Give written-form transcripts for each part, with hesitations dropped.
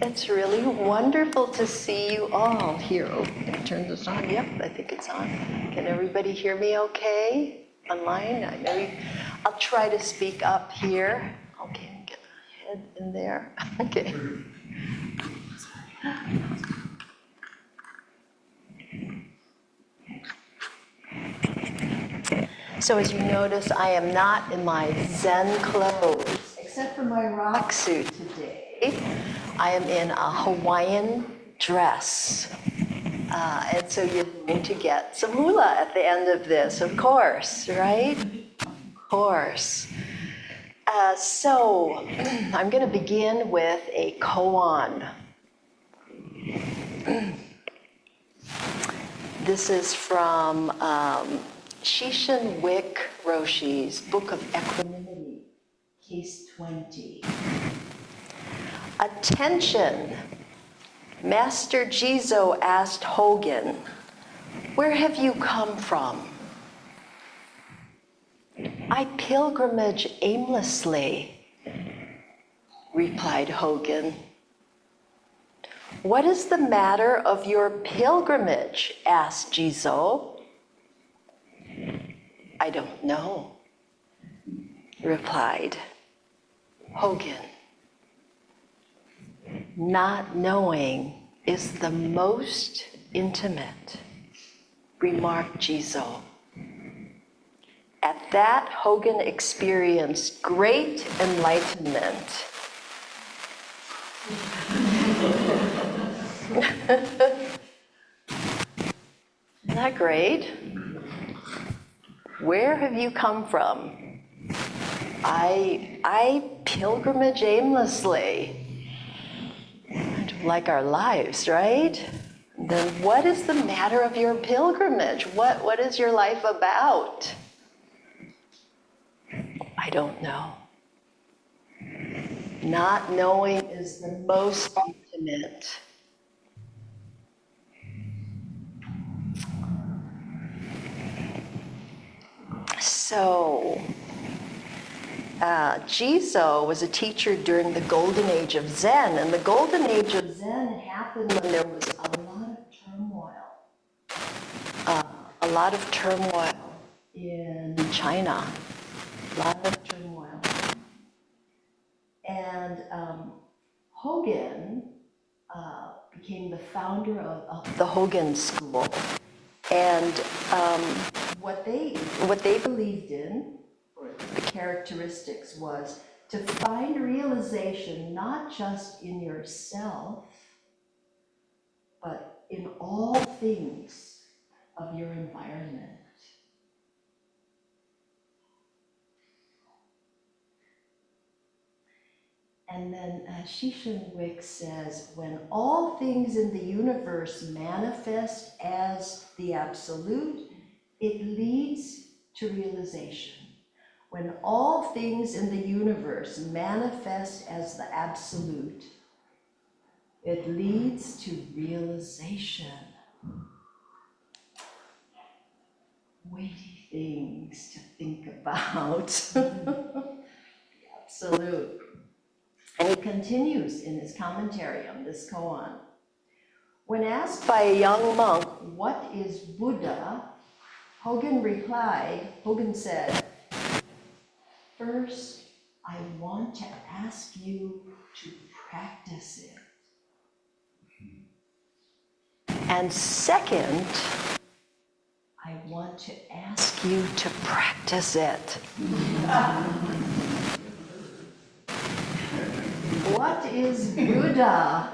It's really wonderful to see you all here. Oh, can I turn this on? Yep, I think it's on. Can everybody hear me okay online? I'll try to speak up here. Okay, get my head in there. Okay. So as you notice, I am not in my Zen clothes, except for my rock suit today. I am in a Hawaiian dress. And so you're going to get some hula at the end of this, of course, right? Of course. So I'm going to begin with a koan. This is from Shishin Wick Roshi's Book of Equanimity, Case 20. Attention! Master Jizo asked Hogen, "Where have you come from?" "I pilgrimage aimlessly," replied Hogen. "What is the matter of your pilgrimage?" asked Jizo. "I don't know," replied Hogen. "Not knowing is the most intimate," remarked Jizo. At that, Hogen experienced great enlightenment. Isn't that great? Where have you come from? I pilgrimage aimlessly. Kind of like our lives, right? Then what is the matter of your pilgrimage? What is your life about? I don't know. Not knowing is the most intimate. So, Jizo was a teacher during the golden age of Zen, and the golden age of Zen happened when there was a lot of turmoil in China, a lot of turmoil. And Hogen became the founder of the Hogen School. And what they believed in, or the characteristics, was to find realization not just in yourself, but in all things of your environment. And then Shishin Wick says, when all things in the universe manifest as the absolute, it leads to realization. When all things in the universe manifest as the absolute, it leads to realization. Weighty things to think about. The absolute. And he continues in his commentary on this koan. When asked by a young monk, "What is Buddha?" Hogen said, "First, I want to ask you to practice it. And second, I want to ask you to practice it." What is Buddha?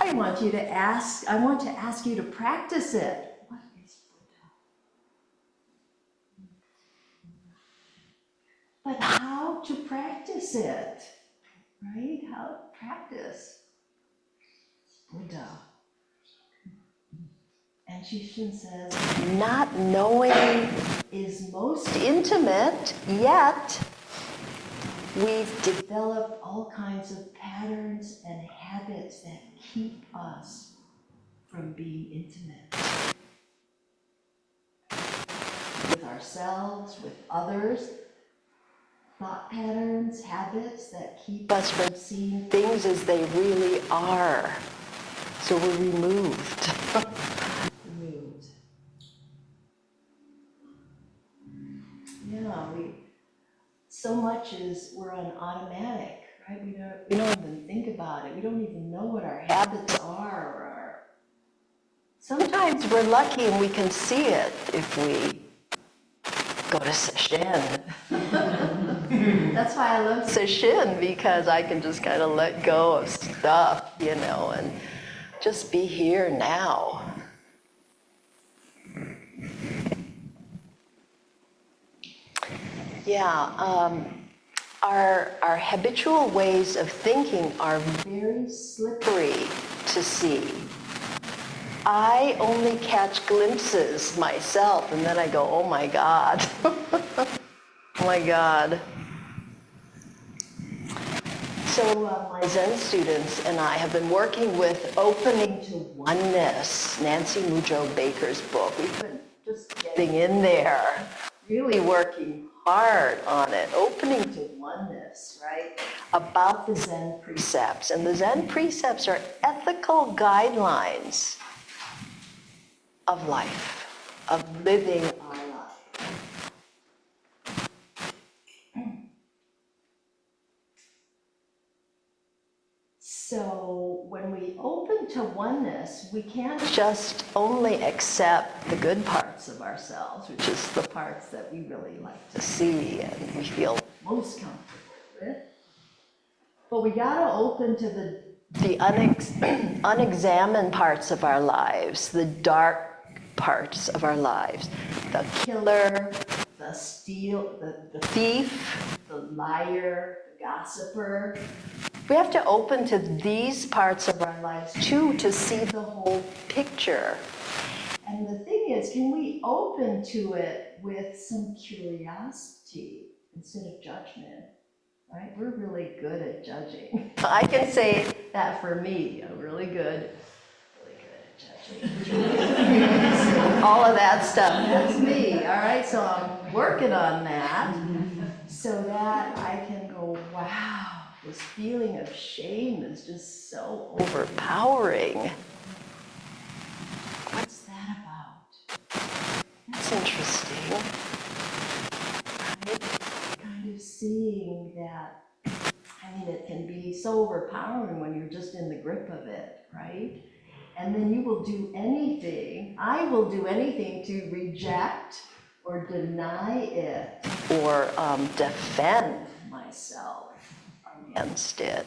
I want to ask you to practice it. What is Buddha? But how to practice it? Right? How to practice Buddha? And Shishin says, not knowing is most intimate, yet we've developed all kinds of patterns and habits that keep us from being intimate with ourselves, with others, thought patterns, habits that keep us from seeing things as they really are. So we're removed. Removed. Yeah, so much is we're on automatic, right? We don't even think about it. We don't even know what our habits are or our... Sometimes we're lucky and we can see it if we go to sesshin. That's why I love sesshin, because I can just kind of let go of stuff, and just be here now. Yeah, our habitual ways of thinking are very slippery to see. I only catch glimpses myself, and then I go, oh my God. Oh my God. So my Zen students and I have been working with Opening to Oneness, Nancy Mujo Baker's book. We've been just getting in there, really working hard on it, opening to oneness, right? About the Zen precepts. And the Zen precepts are ethical guidelines of life, of living our life. So when we open to oneness, we can't just only accept the good parts of ourselves, which is the parts that we really like to see and we feel most comfortable with. But we gotta open to the unexamined parts of our lives, the dark parts of our lives, the killer, the the thief, the liar, the gossiper. We have to open to these parts of our lives too to see the whole picture. And the thing is, can we open to it with some curiosity instead of judgment? Right? We're really good at judging. I can say that for me, I'm really good at judging. All of that stuff, that's me, all right? So I'm working on that so that I can go, wow, this feeling of shame is just so overpowering. What's that about? That's interesting. Right? Kind of seeing that, it can be so overpowering when you're just in the grip of it, right? And then you will do anything, I will do anything to reject or deny it or defend myself against it.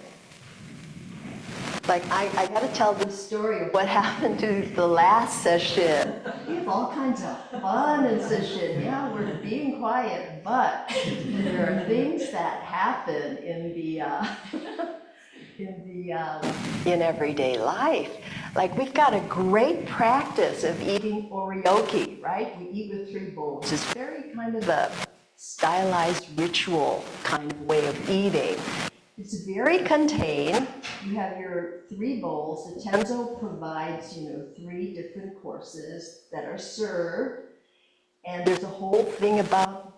Like, I gotta tell this story of what happened to the last session. We have all kinds of fun in session. Yeah, we're being quiet, but there are things that happen in everyday life. Like, we've got a great practice of eating oryoki, right? We eat with 3 bowls. It's very kind of a stylized ritual kind of way of eating. It's very contained. You have your 3 bowls. The Tenzo provides, 3 different courses that are served. And there's a whole thing about,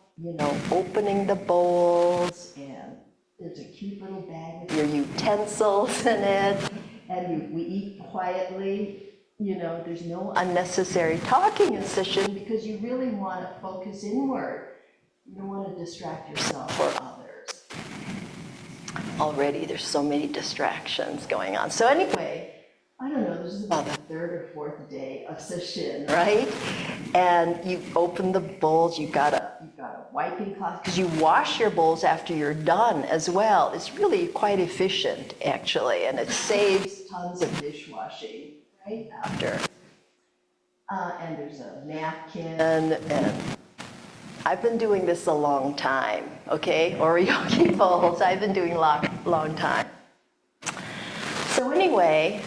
opening the bowls, and there's a cute little bag with your utensils in it. And we eat quietly. There's no unnecessary talking in session because you really want to focus inward. You don't want to distract yourself or others. Already there's so many distractions going on. So anyway, I don't know, this is about the 3rd or 4th day of sesshin, right? And you open the bowls, you got a wiping cloth, because you wash your bowls after you're done as well. It's really quite efficient, actually, and it saves tons of dishwashing, right, after. And there's a napkin, and I've been doing this a long time, okay? Oryoki bowls, I've been doing a long time. So anyway,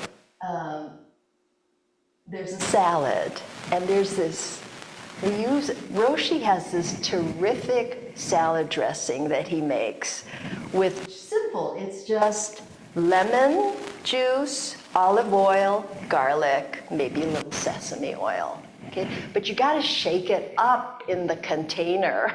there's a salad, and there's this, Roshi has this terrific salad dressing that he makes with simple, it's just lemon juice, olive oil, garlic, maybe a little sesame oil. Okay, but you got to shake it up in the container.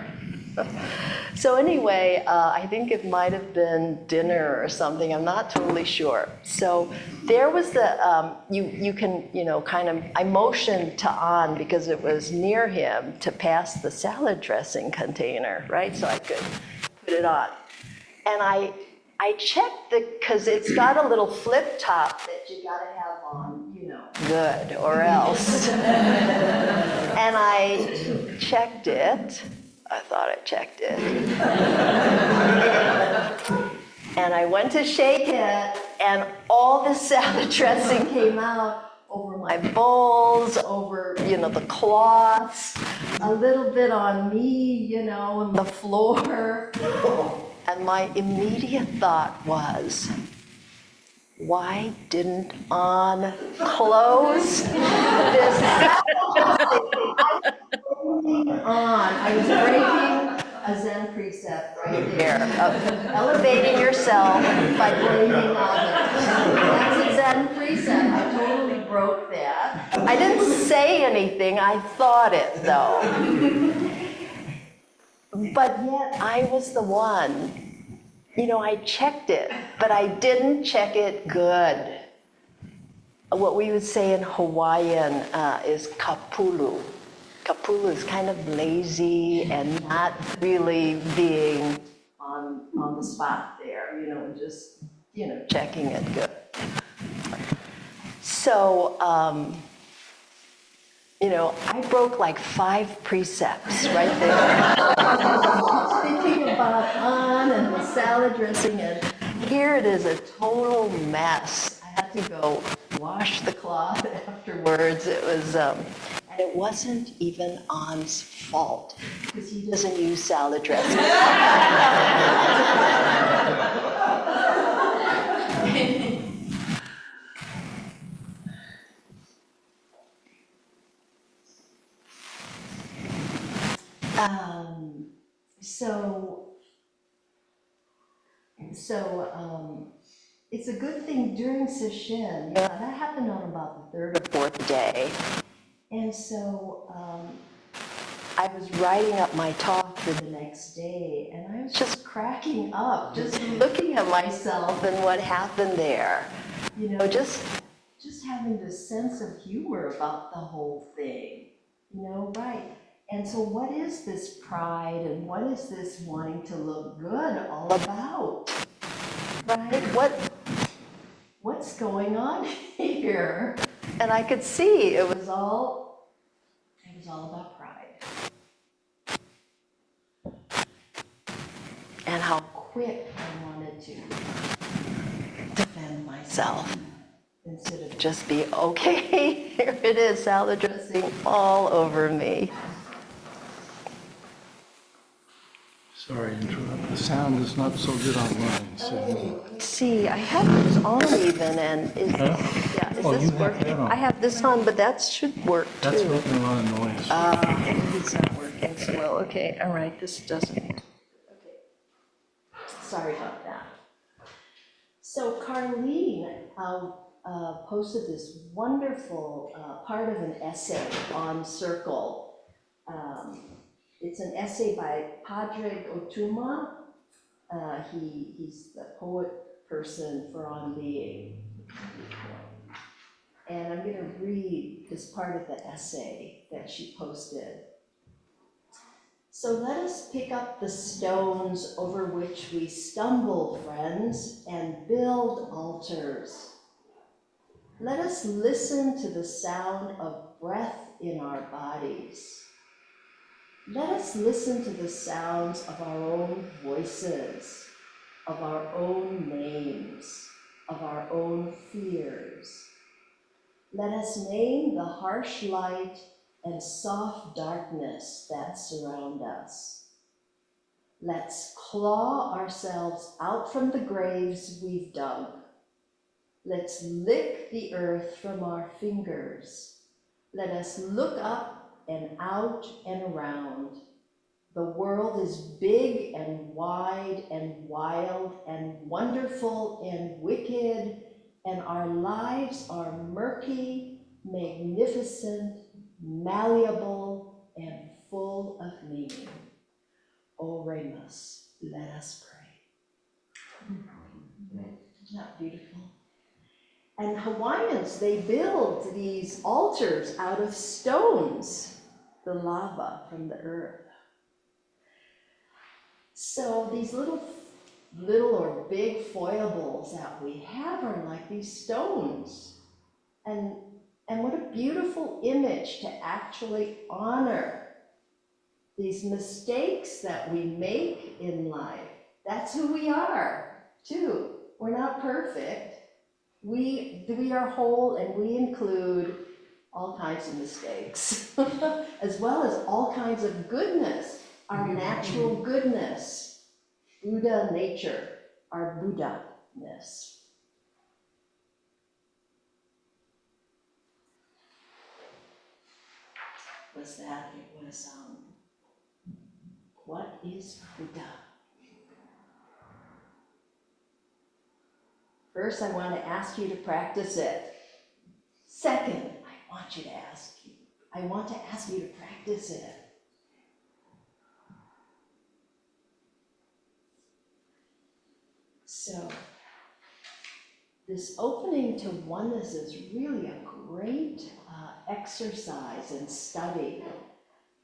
So anyway, I think it might have been dinner or something. I'm not totally sure. So there was the you can kind of, I motioned to An because it was near him to pass the salad dressing container, right? So I could put it on, and I checked because it's got a little flip top that you got to have on, good, or else. And I checked it. I thought I checked it. And I went to shake it, and all the salad dressing came out over my bowls, over, the cloths, a little bit on me, on the floor. And my immediate thought was, why didn't An close this I was breaking a Zen precept right there of elevating yourself by blaming others. That's a Zen precept. I totally broke that. I didn't say anything, I thought it though. But yet I was the one. I checked it, but I didn't check it good. What we would say in Hawaiian is kapulu. Kapulu is kind of lazy and not really being on the spot there, just, checking it good. So, I broke like 5 precepts right there. Thinking about An and the salad dressing, and here it is a total mess. I had to go wash the cloth afterwards. It was, and it wasn't even An's fault because he doesn't use salad dressing. So it's a good thing during Sesshin, that happened on about the 3rd or 4th day. And so I was writing up my talk for the next day, and I was just cracking up, just looking at myself and what happened there. Just having this sense of humor about the whole thing, right? And so what is this pride and what is this wanting to look good all about? Right? What's going on here? And I could see it was all about pride. And how quick I wanted to defend myself instead of just be, okay, here it is, salad dressing all over me. Sorry to interrupt. The sound is not so good online. So. See, I have this on even, and is this working? I have this on, but that should work too. That's making a lot of noise. It's not working so well. Okay, all right, this doesn't. Okay, sorry about that. So Carlene posted this wonderful part of an essay on Circle. It's an essay by Padraig Otuma. He's the poet person for On Being. And I'm going to read this part of the essay that she posted. So let us pick up the stones over which we stumble, friends, and build altars. Let us listen to the sound of breath in our bodies. Let us listen to the sounds of our own voices, of our own names, of our own fears. Let us name the harsh light and soft darkness that surround us. Let's claw ourselves out from the graves we've dug. Let's lick the earth from our fingers. Let us look up and out and around. The world is big and wide and wild and wonderful and wicked and our lives are murky, magnificent, malleable, and full of meaning. Oremus, let us pray. Isn't that beautiful? And Hawaiians, they build these altars out of stones, the lava from the earth. So these little or big foibles that we have are like these stones. And what a beautiful image to actually honor these mistakes that we make in life. That's who we are, too. We're not perfect. We are whole, and we include all kinds of mistakes, as well as all kinds of goodness, our natural goodness, Buddha nature, our Buddha-ness. Was that? It was, what is Buddha? First, I want to ask you to practice it. Second, I want to ask you to practice it. So, this opening to oneness is really a great exercise and study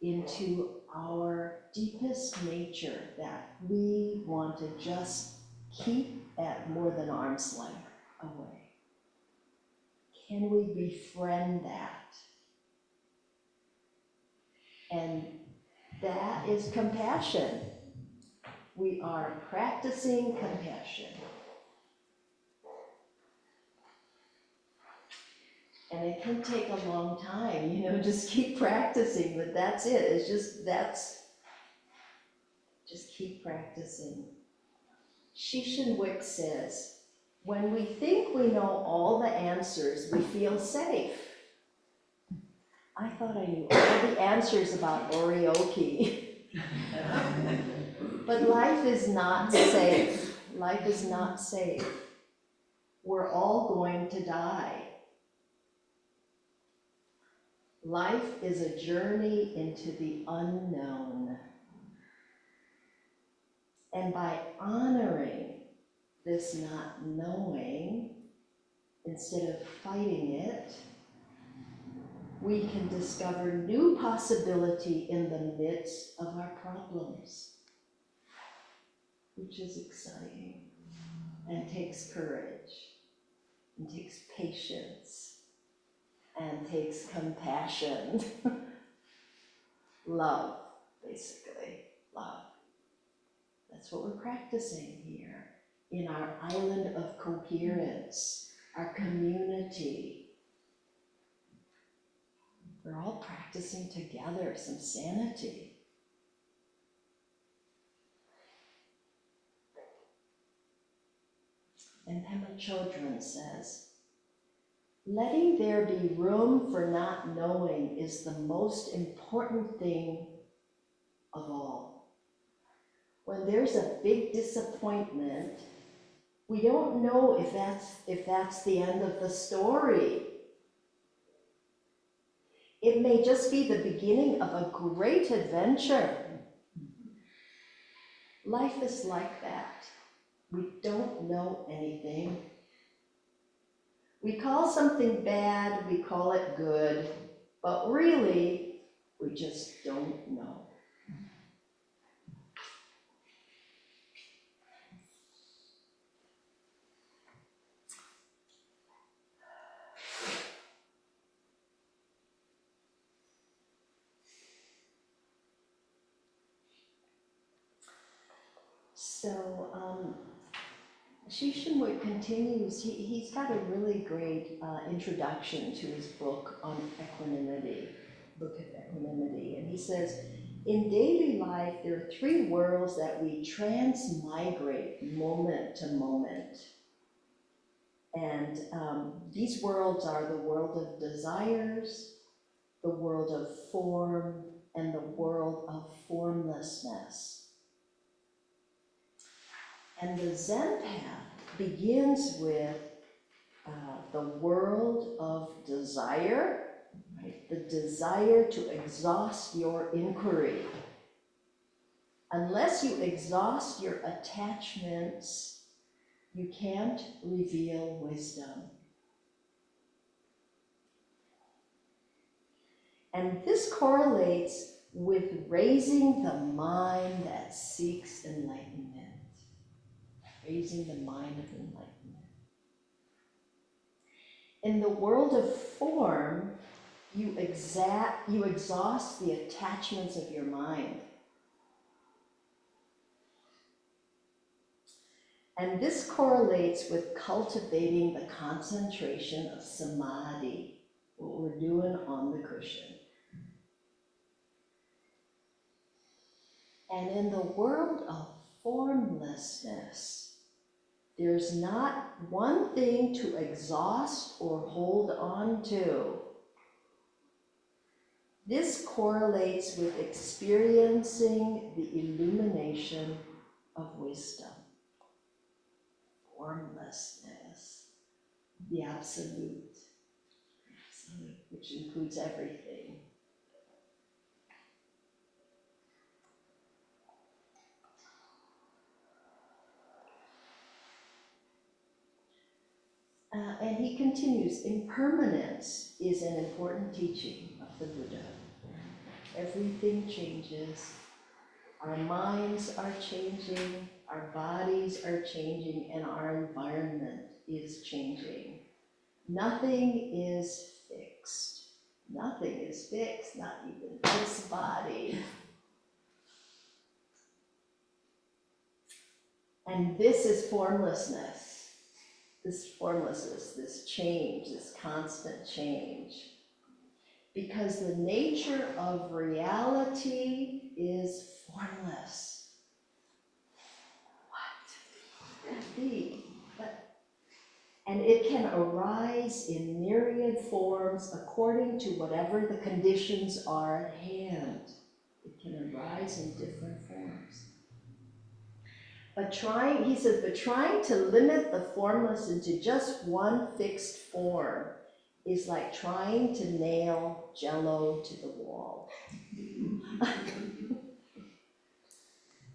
into our deepest nature that we want to just keep at more than arm's length away. Can we befriend that? And that is compassion. We are practicing compassion. And it can take a long time, just keep practicing, but that's it. It's just keep practicing. Shishin says, when we think we know all the answers, we feel safe. I thought I knew all the answers about orioke. But life is not safe. Life is not safe. We're all going to die. Life is a journey into the unknown. And by honoring this not knowing, instead of fighting it, we can discover new possibility in the midst of our problems, which is exciting and takes courage and takes patience and takes compassion. Love, basically, love. That's what we're practicing here in our island of coherence, our community. We're all practicing together some sanity. And Pema Chodron says, letting there be room for not knowing is the most important thing of all. When there's a big disappointment, we don't know if that's the end of the story. It may just be the beginning of a great adventure. Life is like that. We don't know anything. We call something bad, we call it good, but really, we just don't know. So, Shishin continues, he's got a really great introduction to his book on equanimity, Book of Equanimity, and he says, in daily life, there are three worlds that we transmigrate moment to moment. And these worlds are the world of desires, the world of form, and the world of formlessness. And the Zen path begins with the world of desire, right? The desire to exhaust your inquiry. Unless you exhaust your attachments, you can't reveal wisdom. And this correlates with raising the mind that seeks enlightenment. Raising the mind of enlightenment. In the world of form, you exhaust the attachments of your mind. And this correlates with cultivating the concentration of samadhi, what we're doing on the cushion. And in the world of formlessness, there's not one thing to exhaust or hold on to. This correlates with experiencing the illumination of wisdom. Formlessness, the absolute, which includes everything. And he continues, impermanence is an important teaching of the Buddha. Everything changes. Our minds are changing, our bodies are changing, and our environment is changing. Nothing is fixed. Nothing is fixed, not even this body. And this is formlessness. This change, this constant change. Because the nature of reality is formless. What? Could that be? And it can arise in myriad forms according to whatever the conditions are at hand. It can arise in different forms. But he says, trying to limit the formless into just one fixed form is like trying to nail Jell-O to the wall.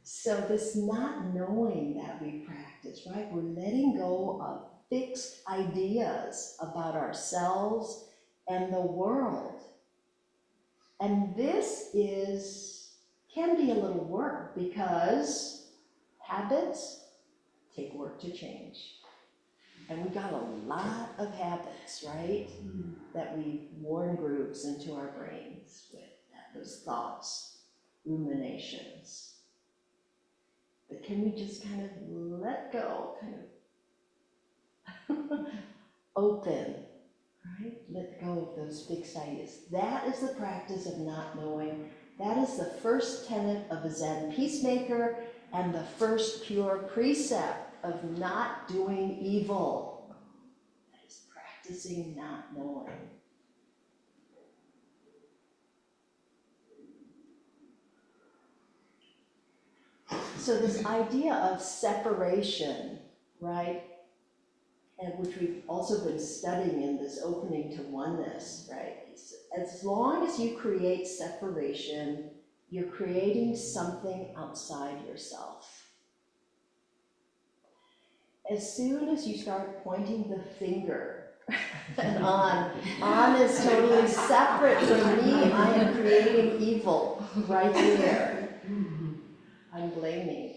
So this not knowing that we practice, right? We're letting go of fixed ideas about ourselves and the world. And this can be a little work because habits take work to change. And we got a lot of habits, right? That we've worn grooves into our brains with those thoughts, ruminations. But can we just kind of let go, kind of open, right? Let go of those fixed ideas. That is the practice of not knowing. That is the first tenet of a Zen peacemaker and the first pure precept of not doing evil. That is practicing not knowing. So this idea of separation, right, and which we've also been studying in this opening to oneness, right? As long as you create separation, you're creating something outside yourself. As soon as you start pointing the finger and on is totally separate from me, I am creating evil right there. I'm blaming.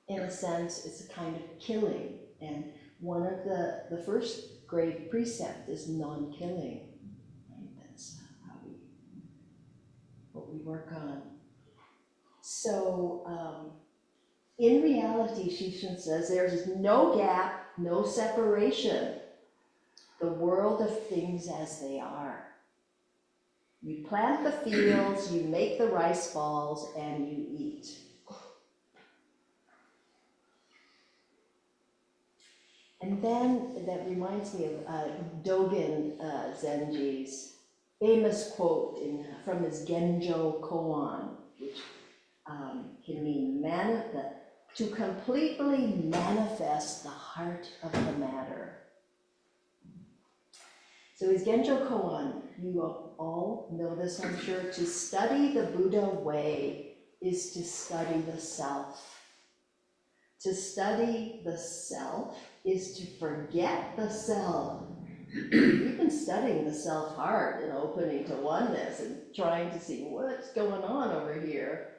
In a sense, it's a kind of killing. And one of the first grave precept is non-killing. Right? That's what we work on. So in reality, Shishin says, there's no gap, no separation. The world of things as they are. You plant the fields, you make the rice balls, and you eat. And then that reminds me of Dogen Zenji's famous quote from his Genjo Koan, which can mean to completely manifest the heart of the matter. So his Genjo Koan, you all know this, I'm sure, to study the Buddha way is to study the self. To study the self is to forget the self. We've been studying the self hard and opening to oneness and trying to see what's going on over here.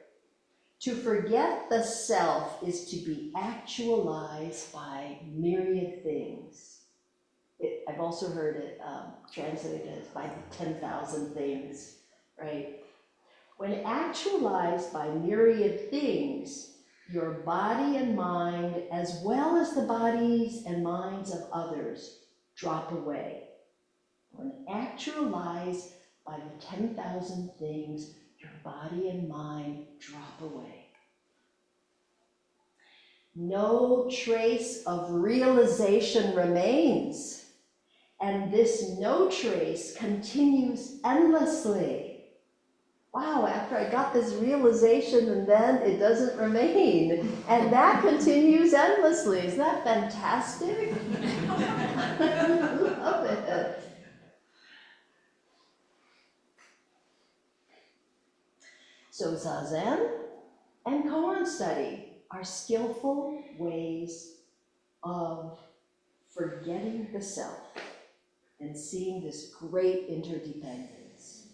To forget the self is to be actualized by myriad things. I've also heard it translated as by 10,000 things, right? When actualized by myriad things, your body and mind, as well as the bodies and minds of others, drop away. When actualized by the 10,000 things, your body and mind drop away. No trace of realization remains. And this no trace continues endlessly. Wow, after I got this realization and then it doesn't remain. And that continues endlessly. Isn't that fantastic? I love it. So Zazen and koan study are skillful ways of forgetting the self and seeing this great interdependence.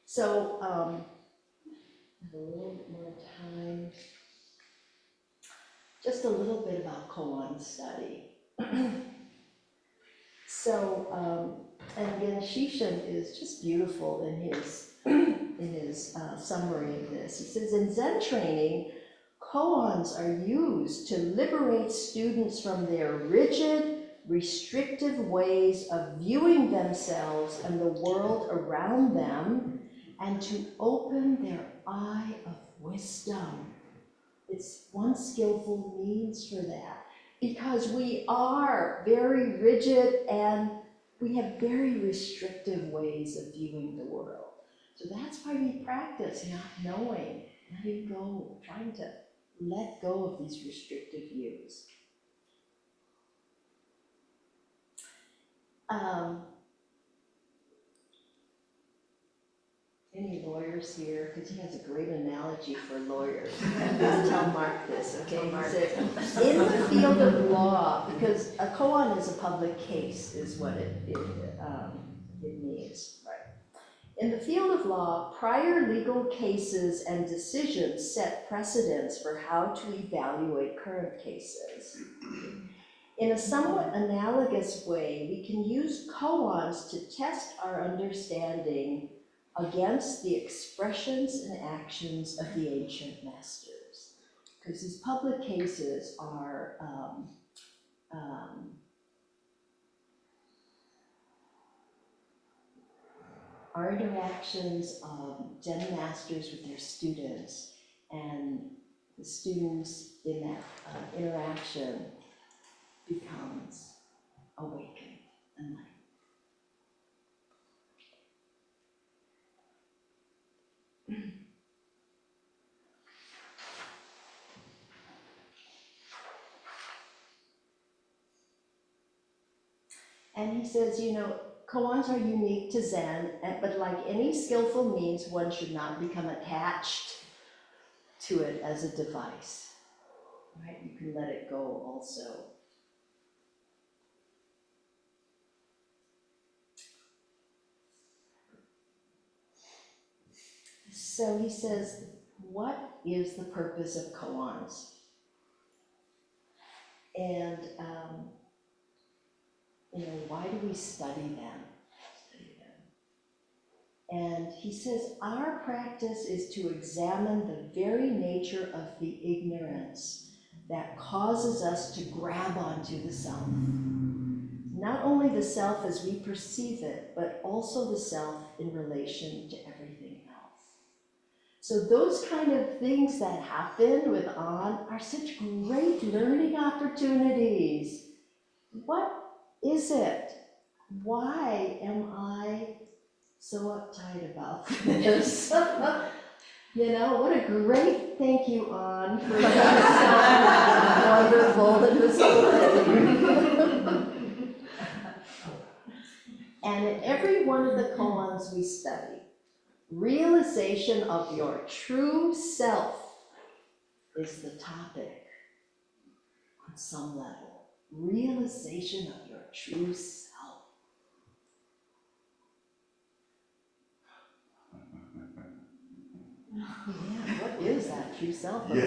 So, have a little bit more time. Just a little bit about koan study. So, and again, Shishin is just beautiful in his summary of this. He says, in Zen training, koans are used to liberate students from their rigid, restrictive ways of viewing themselves and the world around them, and to open their eye of wisdom. It's one skillful means for that, because we are very rigid and we have very restrictive ways of viewing the world. So that's why we practice not knowing, letting go, trying to let go of these restrictive views. Any lawyers here? Because he has a great analogy for lawyers. Just tell Mark this, okay? He said, in the field of law, because a koan is a public case, is what it means, right? In the field of law, prior legal cases and decisions set precedents for how to evaluate current cases. In a somewhat analogous way, we can use koans to test our understanding against the expressions and actions of the ancient masters. Because these public cases are interactions of Zen masters with their students, and the students in that interaction becomes awakened and light. And he says, koans are unique to Zen, but like any skillful means, one should not become attached to it as a device, right? You can let it go also. So he says, what is the purpose of koans? And, why do we study them? And he says, our practice is to examine the very nature of the ignorance that causes us to grab onto the self. Not only the self as we perceive it, but also the self in relation to everything else. So those kind of things that happen with On are such great learning opportunities. What is it? Why am I so uptight about this. You know, what a great thank you, On, for being so wonderful in this whole thing. And in every one of the koans we study, realization of your true self is the topic on some level. Realization of your true self. Yeah, what is that true self of mine?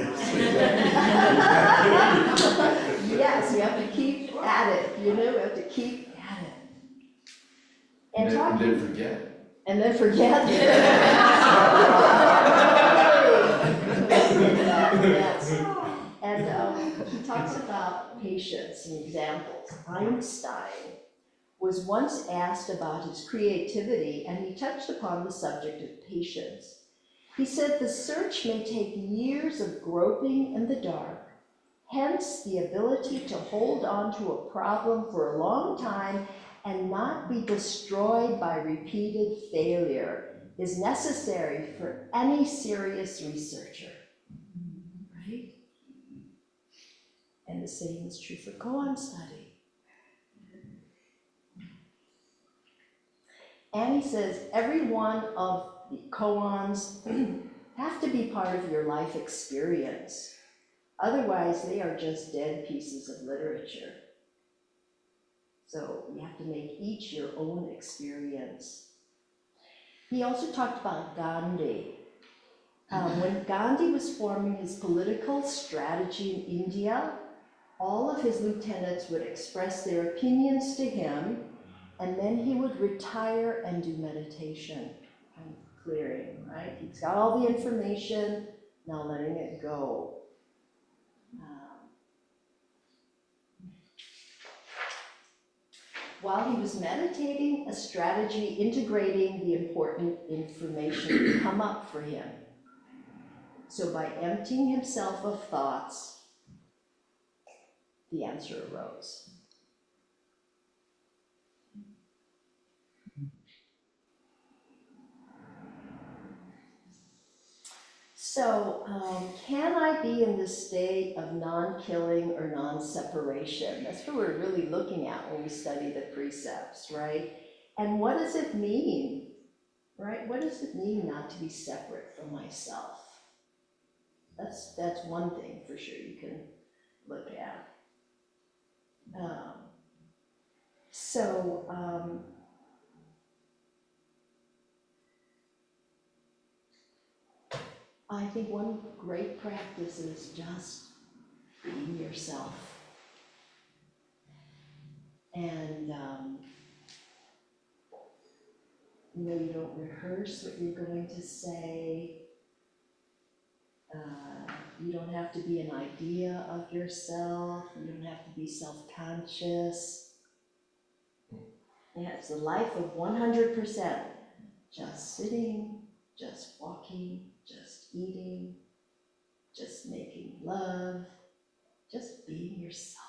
Yes, we have to keep at it, you know, we have to keep at it. And then forget. And then forget. Yes. And he talks about patience and examples. Einstein was once asked about his creativity, and he touched upon the subject of patience. He said, the search may take years of groping in the dark. Hence, the ability to hold on to a problem for a long time and not be destroyed by repeated failure is necessary for any serious researcher, right? And the same is true for koan study. And he says, every one of the koans have to be part of your life experience. Otherwise, they are just dead pieces of literature. So you have to make each your own experience. He also talked about Gandhi. When Gandhi was forming his political strategy in India, all of his lieutenants would express their opinions to him, and then he would retire and do meditation and clearing, right? He's got all the information, now letting it go. While he was meditating, a strategy integrating the important information would come up for him. So by emptying himself of thoughts, the answer arose. So, can I be in this state of non-killing or non-separation? That's what we're really looking at when we study the precepts, right? And what does it mean, right? What does it mean not to be separate from myself? That's one thing for sure you can look at. I think one great practice is just being yourself. And, you don't rehearse what you're going to say. You don't have to be an idea of yourself. You don't have to be self-conscious. Yeah, it's a life of 100%. Just sitting, just walking, just eating, just making love, just being yourself.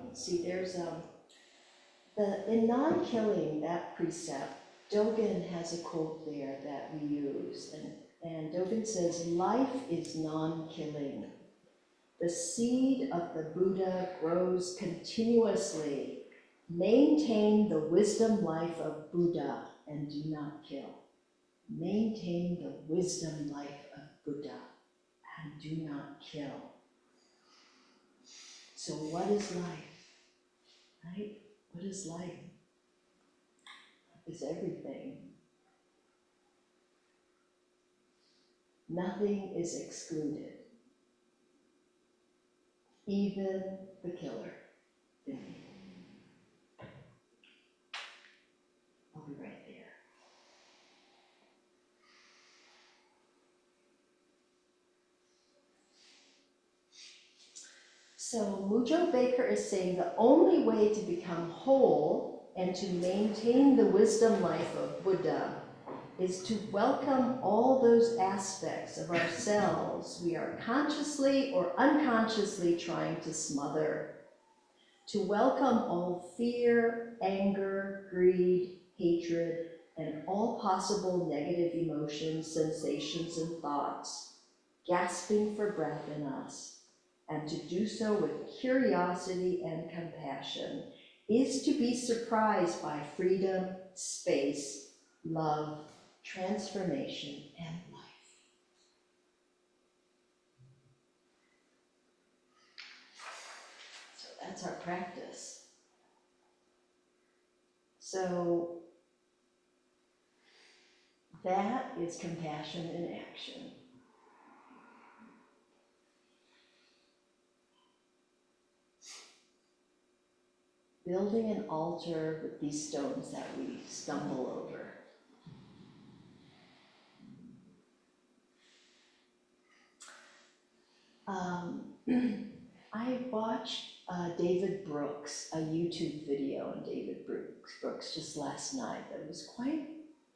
Let's see, there's in non-killing, that precept, Dogen has a quote there that we use, and Dogen says, life is non-killing. The seed of the Buddha grows continuously. Maintain the wisdom life of Buddha and do not kill. Maintain the wisdom life of Buddha and do not kill. So what is life, right? What is life? It's everything. Nothing is excluded. Even the killer. I'll be right there. So Mujo Baker is saying the only way to become whole and to maintain the wisdom life of Buddha is to welcome all those aspects of ourselves we are consciously or unconsciously trying to smother. To welcome all fear, anger, greed, hatred, and all possible negative emotions, sensations, and thoughts, gasping for breath in us, and to do so with curiosity and compassion is to be surprised by freedom, space, love, transformation, and life. So that's our practice. So that is compassion in action. Building an altar with these stones that we stumble over. I watched David Brooks, a YouTube video on David Brooks just last night that was quite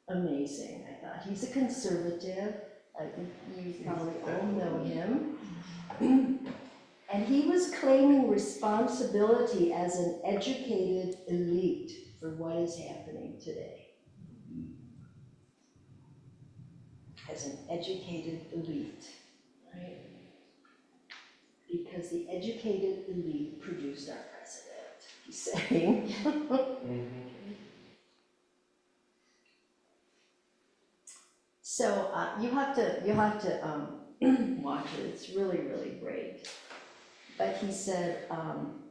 amazing, I thought. He's a conservative. I think you probably all know him. And he was claiming responsibility as an educated elite for what is happening today. As an educated elite, right? Because the educated elite produced our president, he's saying. So you have to watch it. It's really, really great. But he said,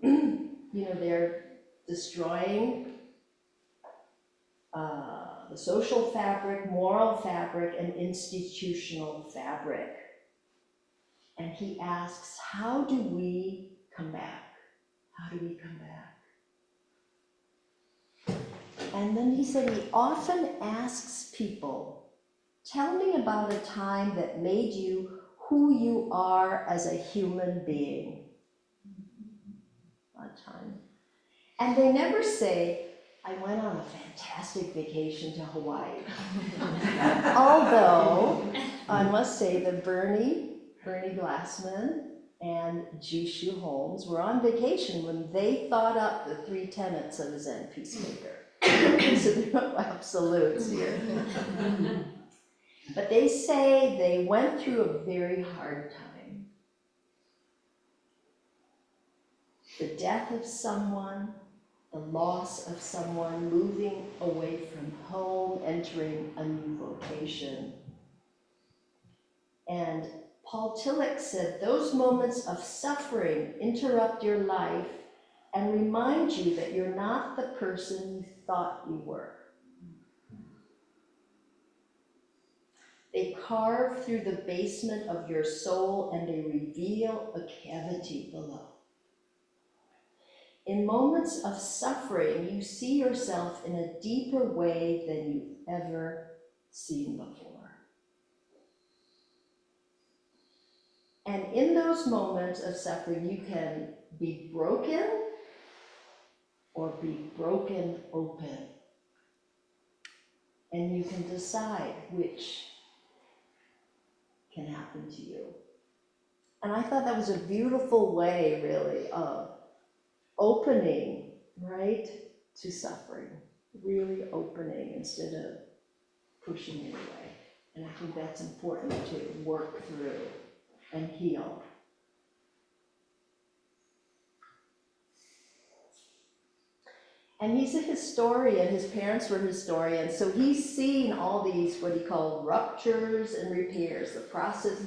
they're destroying the social fabric, moral fabric, and institutional fabric. And he asks, how do we come back? How do we come back? And then he said he often asks people, tell me about a time that made you who you are as a human being. A time. And they never say, I went on a fantastic vacation to Hawaii. Although, I must say that Bernie Glassman and Jishu Holmes were on vacation when they thought up the 3 tenets of a Zen peacemaker. So there are no absolutes here. But they say they went through a very hard time. The death of someone, the loss of someone, moving away from home, entering a new vocation. And Paul Tillich said, those moments of suffering interrupt your life and remind you that you're not the person you thought you were. They carve through the basement of your soul and they reveal a cavity below. In moments of suffering, you see yourself in a deeper way than you've ever seen before. And in those moments of suffering, you can be broken or be broken open. And you can decide which can happen to you. And I thought that was a beautiful way, really, of opening, right, to suffering. Really opening instead of pushing it away. And I think that's important to work through and heal. And he's a historian, his parents were historians, so he's seen all these, what he called ruptures and repairs, the process,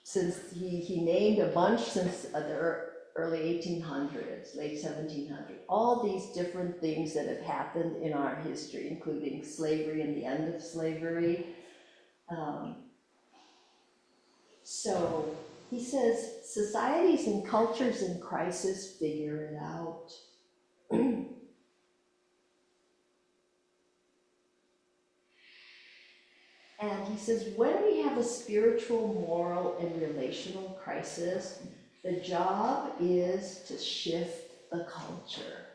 since he named a bunch since the early 1800s, late 1700s, all these different things that have happened in our history, including slavery and the end of slavery. So he says, societies and cultures in crisis figure it out. And he says, when we have a spiritual, moral, and relational crisis, the job is to shift the culture.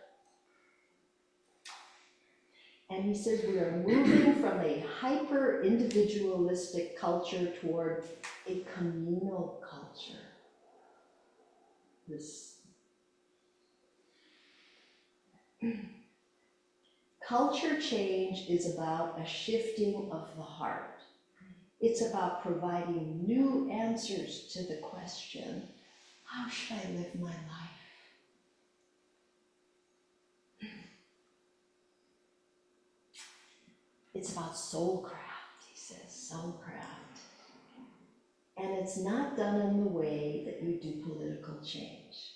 And he says we are moving from a hyper-individualistic culture toward a communal culture. This culture change is about a shifting of the heart. It's about providing new answers to the question, how should I live my life? It's about soulcraft, he says, soulcraft. And it's not done in the way that you do political change.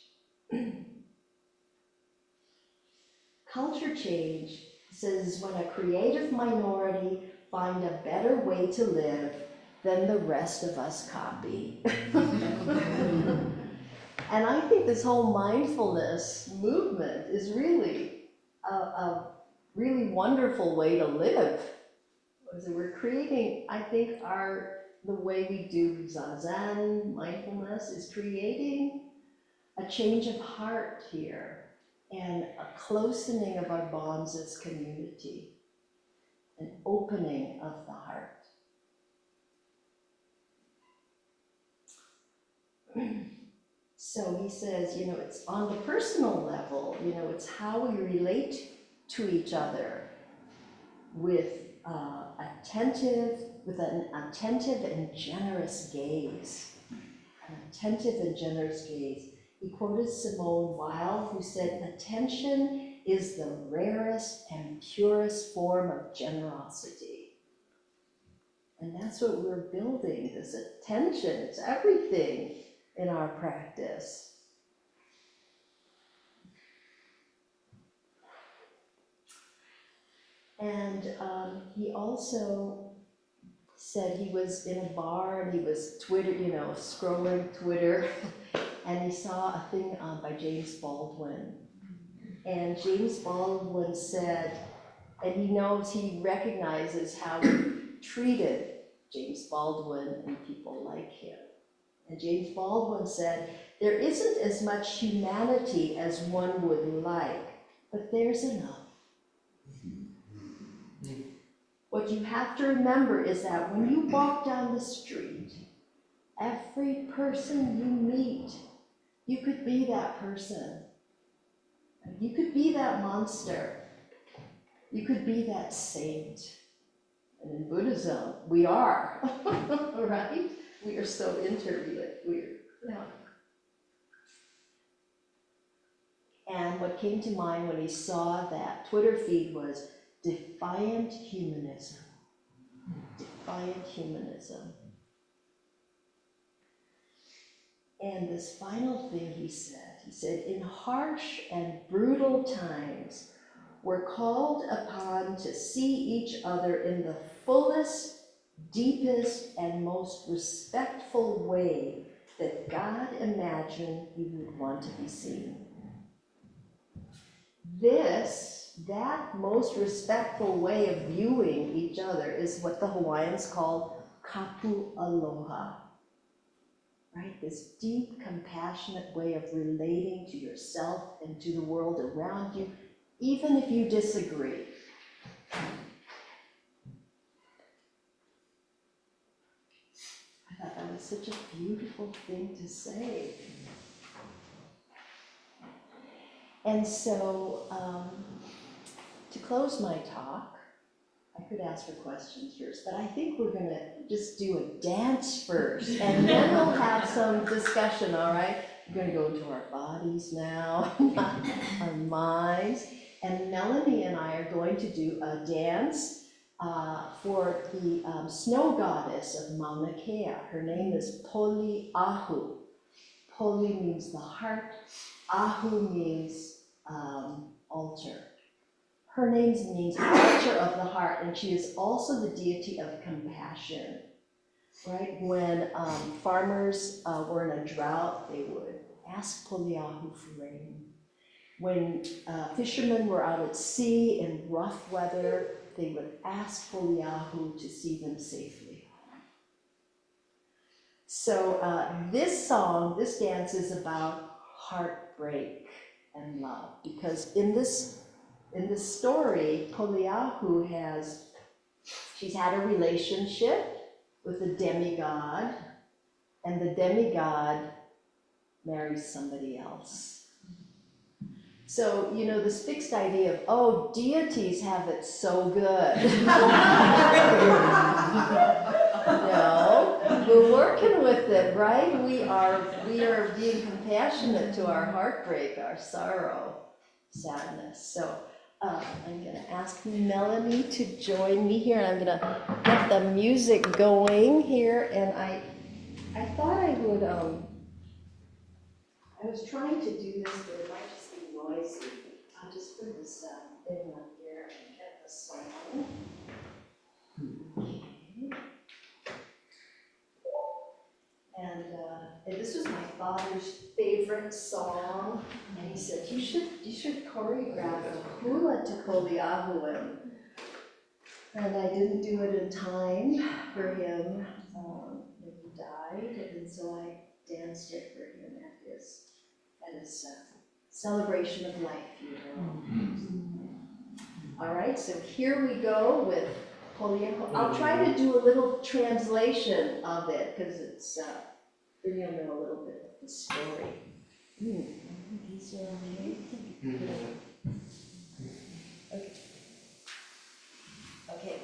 Culture change says when a creative minority find a better way to live than the rest of us copy. And I think this whole mindfulness movement is really a really wonderful way to live. So we're creating, I think, the way we do zazen, mindfulness, is creating a change of heart here and a closening of our bonds as community, an opening of the heart. So he says, it's on the personal level, it's how we relate to each other with an attentive and generous gaze. An attentive and generous gaze. He quoted Simone Weil, who said, attention is the rarest and purest form of generosity. And that's what we're building, this attention. It's everything in our practice. And he also said he was in a bar and he was scrolling Twitter, and he saw a thing by James Baldwin. And James Baldwin said, and he recognizes how we treated James Baldwin and people like him. And James Baldwin said, there isn't as much humanity as one would like, but there's enough. What you have to remember is that when you walk down the street, every person you meet, you could be that person. You could be that monster. You could be that saint. And in Buddhism, we are, right? We are so interrelated. And what came to mind when he saw that Twitter feed was defiant humanism. Defiant humanism. And this final thing he said, in harsh and brutal times, we're called upon to see each other in the fullest, deepest, and most respectful way that God imagined we would want to be seen. That most respectful way of viewing each other is what the Hawaiians call kapu aloha. Right? This deep, compassionate way of relating to yourself and to the world around you, even if you disagree. I thought that was such a beautiful thing to say. And so, to close my talk, I could ask for questions first, but I think we're going to just do a dance first, and then we'll have some discussion, all right? We're going to go into our bodies now, our minds, and Melanie and I are going to do a dance for the snow goddess of Mauna Kea. Her name is Poliahu. Poli means the heart, Ahu means altar. Her name means altar of the heart, and she is also the deity of compassion. Right? When farmers were in a drought, they would ask Poliahu for rain. When fishermen were out at sea in rough weather, they would ask Poliahu to see them safely. So this dance is about heartbreak and love, because in this in the story, Poliahu she's had a relationship with a demigod, and the demigod marries somebody else. So, you know, this fixed idea of, oh, deities have it so good. No, we're working with it, right? We are being compassionate to our heartbreak, our sorrow, sadness. So I'm gonna ask Melanie to join me here, and I'm gonna get the music going here, and I thought I would, I was trying to do this, but it might just be noisy. I'll just put this thing up here and get the song. Okay. And this was my father's favorite song, and he said, you should choreograph a hula to Poliahu. And I didn't do it in time for him when he died, and so I danced it for him at his celebration of life funeral. All right, so here we go with Poliahu. I'll try to do a little translation of it, because it's then you'll know a little bit of the story. These are okay? Okay. Okay.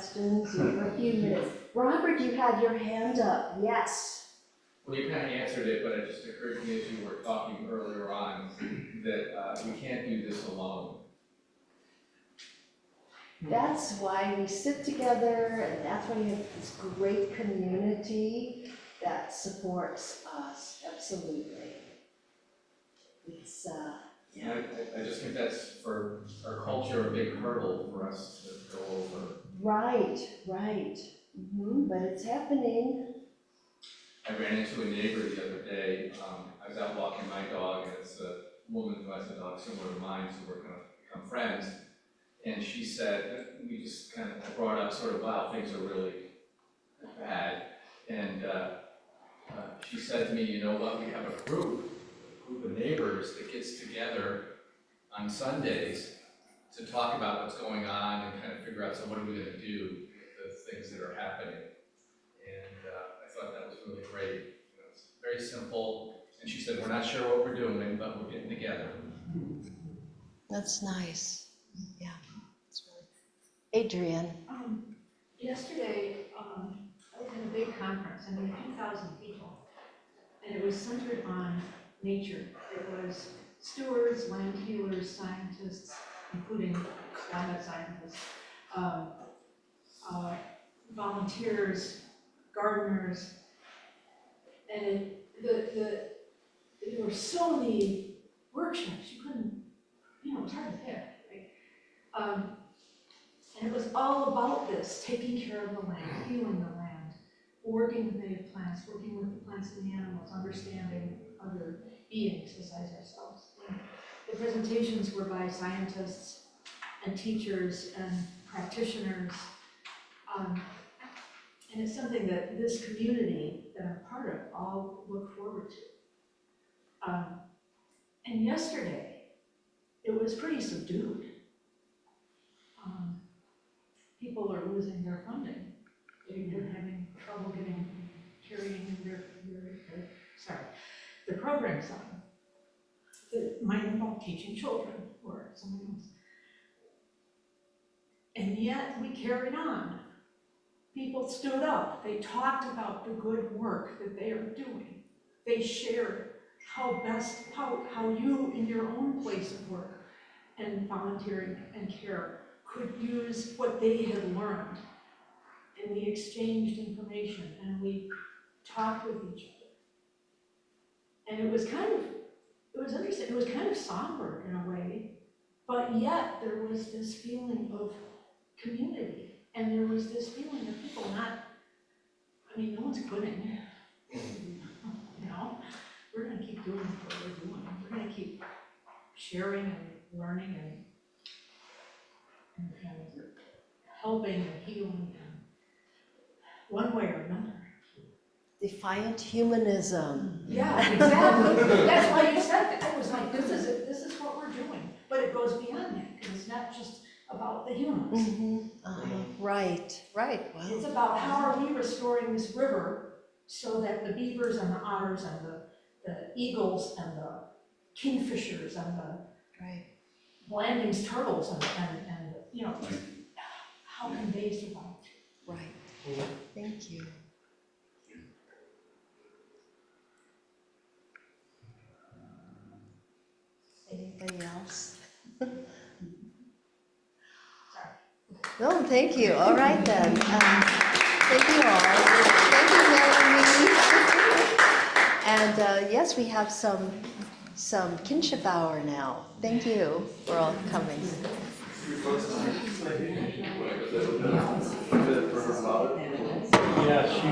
questions for a few minutes. Robert, you had your hand up, yes. Well, you kind of answered it, but it just occurred to me as you were talking earlier on that we can't do this alone. That's why we sit together, and that's why we have this great community that supports us, absolutely. It's, Yeah, I just think that's for our culture a big hurdle for us to go over. right. But it's happening. I ran into a neighbor the other day. I was out walking my dog, and it's a woman who has a dog similar to mine, so we're going to become friends. And she said, we just kind of brought up sort of, wow, things are really bad. And she said to me, you know what, we have a group of neighbors that gets together on Sundays to talk about what's going on and kind of figure out, so what are we going to do with the things that are happening. And I thought that was really great. You know, it's very simple. And she said, we're not sure what we're doing, but we're getting together. That's nice. Yeah. That's really... Adrian. Yesterday, I was in a big conference, I mean, 2,000 people, and it was centered on nature. It was stewards, land healers, scientists, including climate scientists, volunteers, gardeners, and there were so many workshops, you couldn't, it was hard to pick, right? And it was all about this, taking care of the land, healing the land, working with native plants, working with the plants and the animals, understanding other beings besides ourselves. And the presentations were by scientists and teachers and practitioners. And it's something that this community that I'm part of all look forward to. And yesterday, it was pretty subdued. People are losing their funding. They're having trouble carrying the programs on. That might involve teaching children or something else. And yet we carried on. People stood up. They talked about the good work that they are doing. They shared how you in your own place of work and volunteering and care could use what they had learned, and we exchanged information and we talked with each other. And it was interesting, it was kind of somber in a way, but yet there was this feeling of community, and there was this feeling of people no one's quitting, we're gonna keep doing what we're doing, we're gonna keep sharing and learning and helping and healing and one way or another. Defiant humanism. Yeah, exactly. That's why you said it. It was like, this is what we're doing. But it goes beyond that, because it's not just about the humans. Right. Well, It's about how are we restoring this river so that the beavers and the otters and the eagles and the kingfishers and the Blanding's turtles and how can they survive? Right. Thank you. Anybody else? No, thank you. All right then. Thank you all. Thank you, Melanie. And yes, we have some kinship hour now. Thank you for all coming. Yeah, she